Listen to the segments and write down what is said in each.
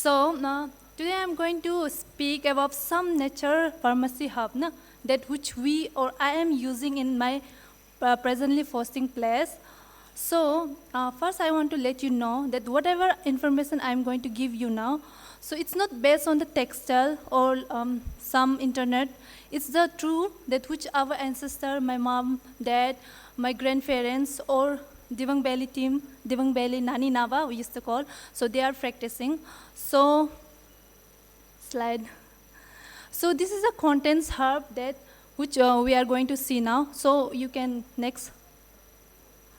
Today I'm going to speak about some nature pharmacy herb that which we or I am using in my presently fasting place. First I want to let you know that whatever information I'm going to give you now, so it's not based on the textile or some internet. It's the true that which our ancestor, my mom, dad, my grandparents, or Devang Valley team, Devang Valley Nani Nava, we used to call. So they are practicing. Slide. So this is a contents herb that which we are going to see now. So you can next.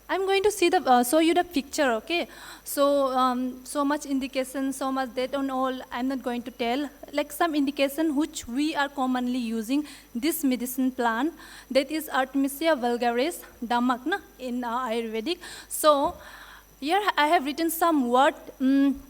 I'm going to see show you the picture, okay? So much indication, so much that on all, I'm not going to tell. Like some indication which we are commonly using this medicine plant, that is Artemisia vulgaris damak in Ayurvedic. So here I have written some word,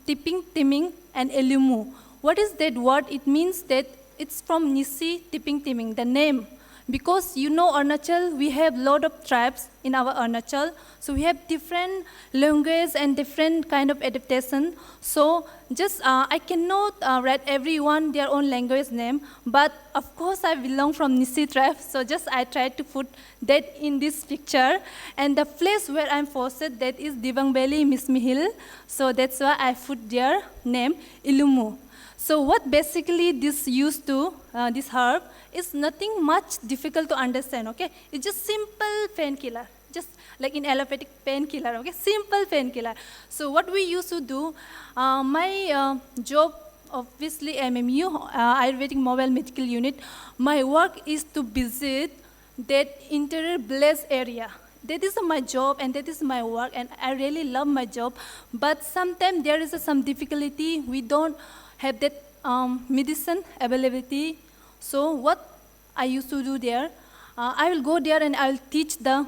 tipping, timming, and elumu. What is that word? It means that it's from Nisi, tipping, timming, the name. Because you know Arunachal, we have lot of tribes in our Arunachal. So we have different language and different kind of adaptation. So just I cannot write everyone their own language name. But of course I belong from Nisi tribe. So just I tried to put that in this picture. And the place where I'm posted, that is Devang Valley, Mismi Hill. So that's why I put their name, Ilumu. So what basically this used to, this herb, is nothing much difficult to understand, okay? It's just simple painkiller, just like in allopathic painkiller, okay? Simple painkiller. So what we used to do, my job, obviously MMU, Ayurvedic Mobile Medical Unit, my work is to visit that interior blessed area. That is my job and that is my work, and I really love my job. But sometimes there is some difficulty. We don't have that medicine availability. So what I used to do there, I will go there and I will teach the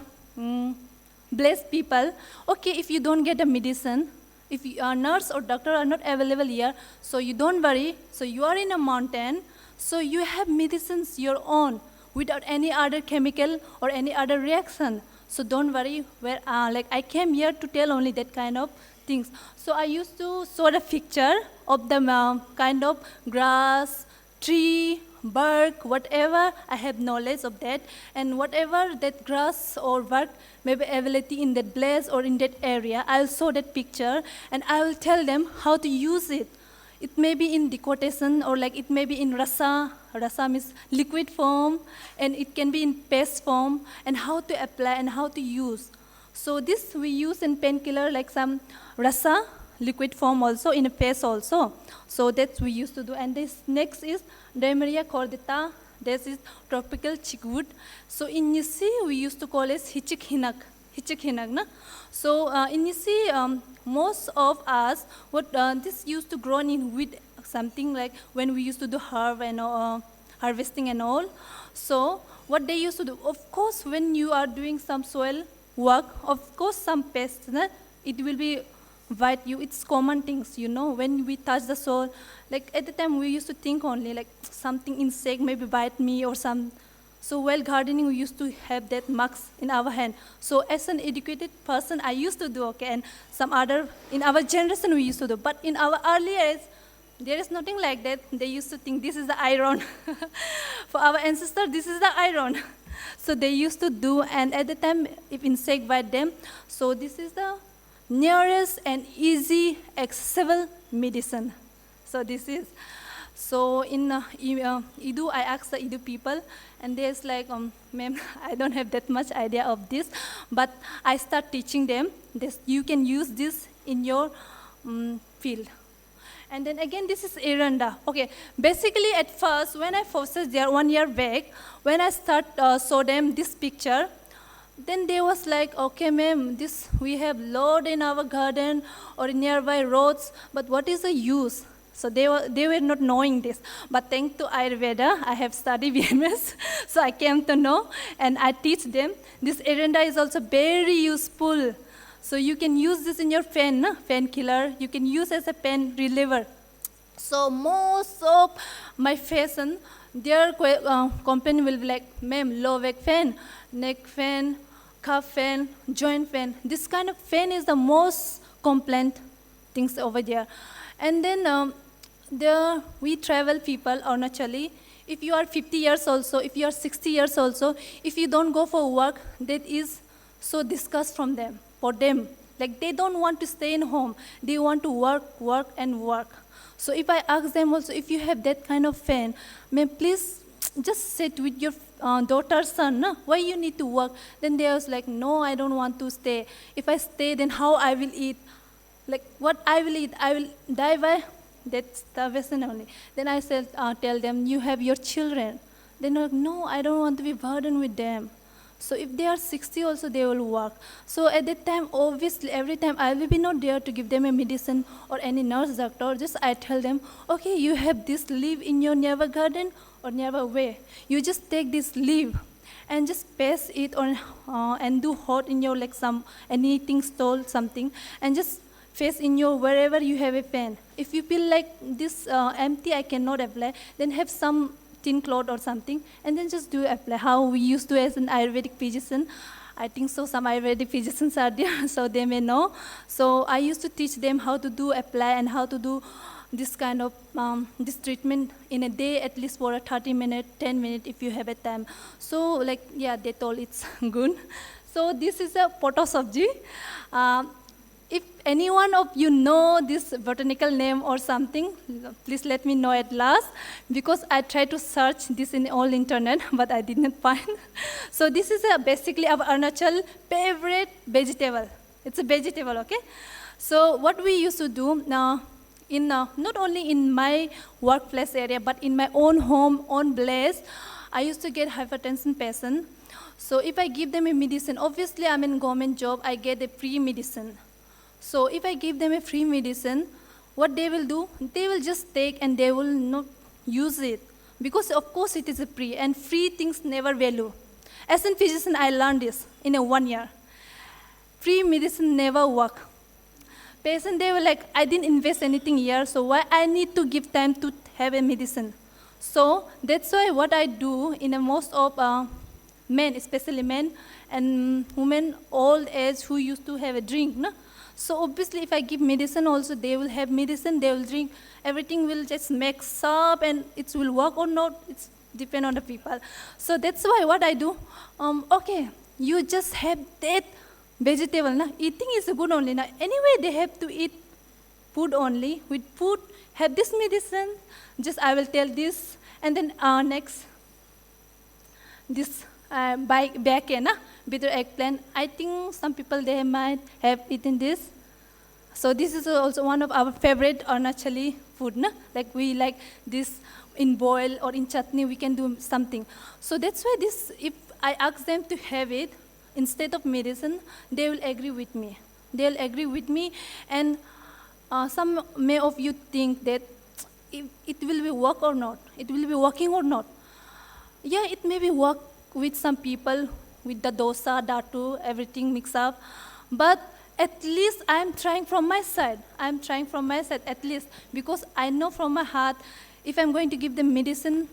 blessed people, okay, if you don't get the medicine, if a nurse or doctor are not available here, so you don't worry, so you are in a mountain, so you have medicines your own without any other chemical or any other reaction. So don't worry, like I came here to tell only that kind of things. So I used to show the picture of the kind of grass, tree, bark, whatever I have knowledge of that, and whatever that grass or bark may be available in that place or in that area, I'll show that picture and I will tell them how to use it. It may be in decoction or like it may be in rasa. Rasa means liquid form, and it can be in paste form, and how to apply and how to use. So this we use in painkiller like some rasa, liquid form also, in a paste also. So that's we used to do. And this next is Daimaria cordata. This is tropical chickwood. So in Nisi, we used to call it hichik hinak. Hichik hinak, na? So in Nisi, most of us, this used to grow in with something like when we used to do harvesting and all. So what they used to do, of course, when you are doing some soil work, of course, some pests, it will be bite you. It's common things, you know, when we touch the soil. Like at the time, we used to think only like something insect maybe bite me or some. So while gardening, we used to have that marks in our hand. So as an educated person, I used to do, okay, and some other, in our generation, we used to do. But in our early age, there is nothing like that. They used to think this is the iron. For our ancestors, this is the iron. So they used to do, and at the time, if insect bite them, so this is the nearest and easy accessible medicine. So this is. So in Idu, I asked the Idu people, and there's like, ma'am, I don't have that much idea of this, but I start teaching them this. You can use this in your field. And then again, this is Eranda. Okay, basically at first, when I posted there 1 year back, when I start show them this picture, then they was like, okay, ma'am, this we have lot in our garden or in nearby roads, but what is the use? So they were not knowing this. But thanks to Ayurveda, I have studied BMS, so I came to know, and I teach them. This Eranda is also very useful. So you can use this in your painkiller. You can use as a pain reliever. So most of my patient, their complaint will be like, ma'am, low back pain, neck pain, calf pain, joint pain. This kind of pain is the most complaint things over there. And then there we travel people Arunachali. If you are 50 years also, if you are 60 years also, if you don't go for work, that is so disgust from them, for them. Like they don't want to stay in home. They want to work, work, and work. So if I ask them also, if you have that kind of fan, may please just sit with your daughter's son, no? Why you need to work? Then they was like, no, I don't want to stay. If I stay, then how I will eat? Like what I will eat, I will die by that starvation only. Then I said, tell them, you have your children. Then like, no, I don't want to be burdened with them. So if they are 60 also, they will work. So at that time, obviously, every time I will be not there to give them a medicine or any nurse doctor. Just I tell them, okay, you have this leaf in your nearby garden or nearby way. You just take this leaf and just paste it on and do hot in your like some anything stole something and just face in your wherever you have a pen. If you feel like this empty, I cannot apply, then have some thin cloth or something, and then just do apply. How we used to as an Ayurvedic physician. I think so some Ayurvedic physicians are there, so they may know. So I used to teach them how to do apply and how to do this kind of this treatment in a day, at least for a 30 minute, 10 minute if you have a time. So like, yeah, they told it's good. So this is a poto sabji. If any one of you know this botanical name or something, please let me know at last, because I tried to search this in all internet, but I did not find. So this is basically our Arunachal favorite vegetable. It's a vegetable, okay? So what we used to do now, not only in my workplace area, but in my own home, own place, I used to get hypertension patient. So if I give them a medicine, obviously I'm in government job, I get a free medicine. So if I give them a free medicine, what they will do, they will just take and they will not use it. Because of course it is a free, and free things never value. As a physician, I learned this in a 1 year. Free medicine never work. Patient, they were like, I didn't invest anything here, so why I need to give time to have a medicine? So that's why what I do in a most of men, especially men and women old age who used to have a drink, no? So obviously if I give medicine also, they will have medicine, they will drink, everything will just mix up and it will work or not, it's depend on the people. So that's why what I do, okay, you just have that vegetable, na? Eating is good only. Na? Anyway, they have to eat food only. With food, have this medicine, just I will tell this, and then next, this back end, bitter eggplant. I think some people, they might have eaten this. So this is also one of our favorite Arunachali food. Na? Like we like this in boil or in chutney, we can do something. So that's why this, if I ask them to have it instead of medicine, they will agree with me. They'll agree with me, and some may of you think that it will be work or not. It will be working or not. Yeah, it may be work with some people, with the dosa, datu, everything mixed up. But at least I'm trying from my side. I'm trying from my side at least, because I know from my heart, if I'm going to give them medicine,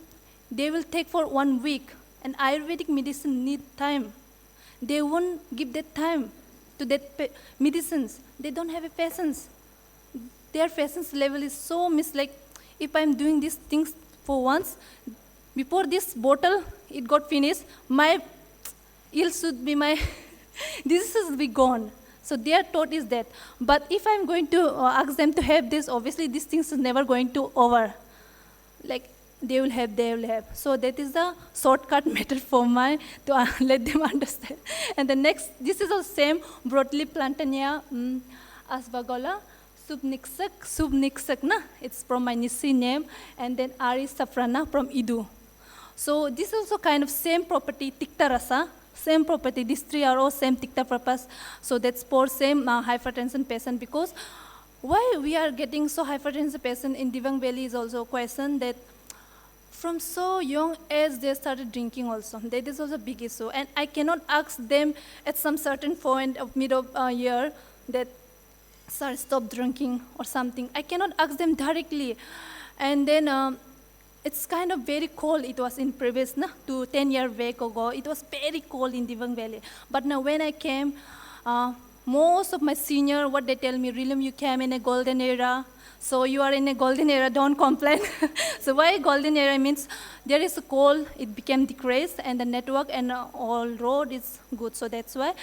they will take for 1 week. And Ayurvedic medicine need time. They won't give that time to that medicines. They don't have a patience. Their patience level is so like, if I'm doing these things for once, before this bottle, it got finished, my yield should be this should be gone. So their thought is that. But if I'm going to ask them to have this, obviously these things is never going to over. Like, they will have. So that is the shortcut method for to let them understand. And the next, this is the same broadleaf Plantania asvagola, subniksak, na? It's from my Nisi name, and then Ari safrana from Idu. So this is also kind of same property, tikta rasa, same property. These three are all same tikta purpose. So that's for same hypertension patient. Because why we are getting so hypertension patient in Dibang Valley is also a question that from so young age they started drinking also. That is also a big issue. And I cannot ask them at some certain point of mid of year that, sir, stop drinking or something. I cannot ask them directly. And then it's kind of very cold. It was in previous, to 10 years back ago. It was very cold in Dibang Valley. But now when I came, most of my senior, what they tell me, Rilum, you came in a golden era. So you are in a golden era, don't complain. So why golden era means there is a coal, it became decreased, and the network and all road is good. So that's why.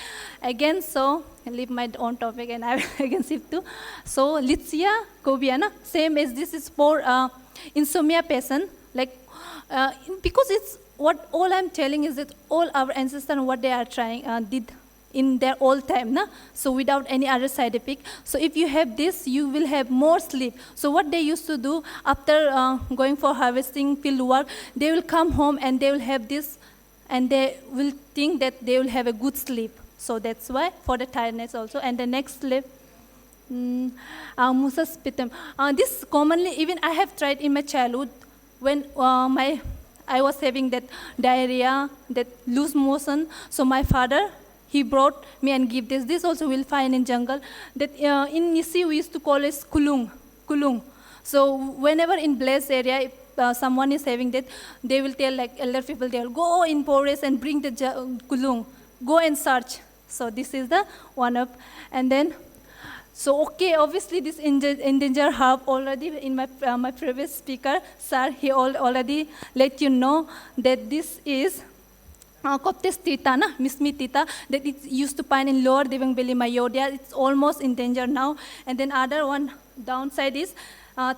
Again, so I leave my own topic and I will again shift to. So Litsia cobiana, same as this is for insomnia patient. Like because it's what all I'm telling is that all our ancestors what they are trying did in their old time, na? So without any other side effect. So if you have this, you will have more sleep. So what they used to do after going for harvesting field work, they will come home and they will have this, and they will think that they will have a good sleep. So that's why for the tiredness also. And the next sleep, Musa spitum. This commonly, even I have tried in my childhood when I was having that diarrhea, that loose motion. So my father, he brought me and give this. This also we'll find in jungle. That in Nisi we used to call it kulung, kulung. So whenever in Blaze area, if someone is having that, they will tell like elder people, they will go in forest and bring the kulung, go and search. So this is the one up, and then. So okay, obviously this endangered herb already in my previous speaker, sir, he already let you know that this is Coptes tita, na, Mismi tita, that it's used to find in lower Devang Valley, Mayodia. It's almost endangered now. And then other one downside is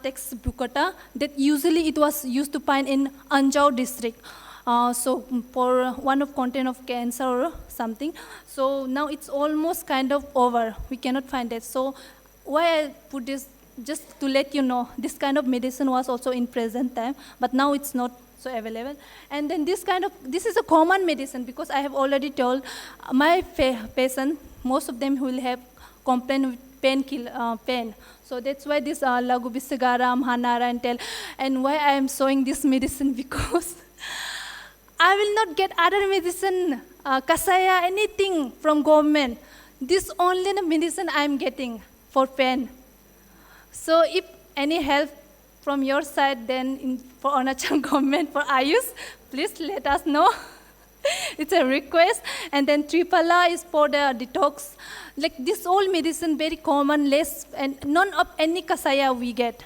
Tex bucata, that usually it was used to find in Anjao district. So for one of content of cancer or something. So now it's almost kind of over. We cannot find it. So why I put this, just to let you know, this kind of medicine was also in present time, but now it's not so available. And then this is a common medicine, because I have already told my patient, most of them will have complaint with pain. So that's why this Lagu Bisagaram, Hanara and Tel. And why I am showing this medicine, because I will not get other medicine, kasaya, anything from government. This only the medicine I am getting for pain. So if any help from your side, then for Arunachal government, for Ayush, please let us know. It's a request. And then Triphala is for the detox. Like this old medicine, very common, less, and none of any kasaya we get.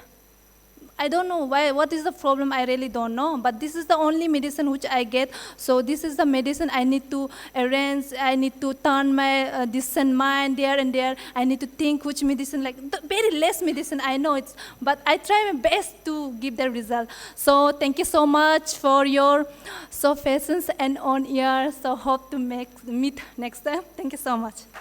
I don't know why, what is the problem, I really don't know. But this is the only medicine which I get. So this is the medicine I need to arrange, I need to turn my distant mind there and there. I need to think which medicine, like very less medicine, I know it's, but I try my best to give the result. So thank you so much for your patience and on ear. So hope to meet next time. Thank you so much.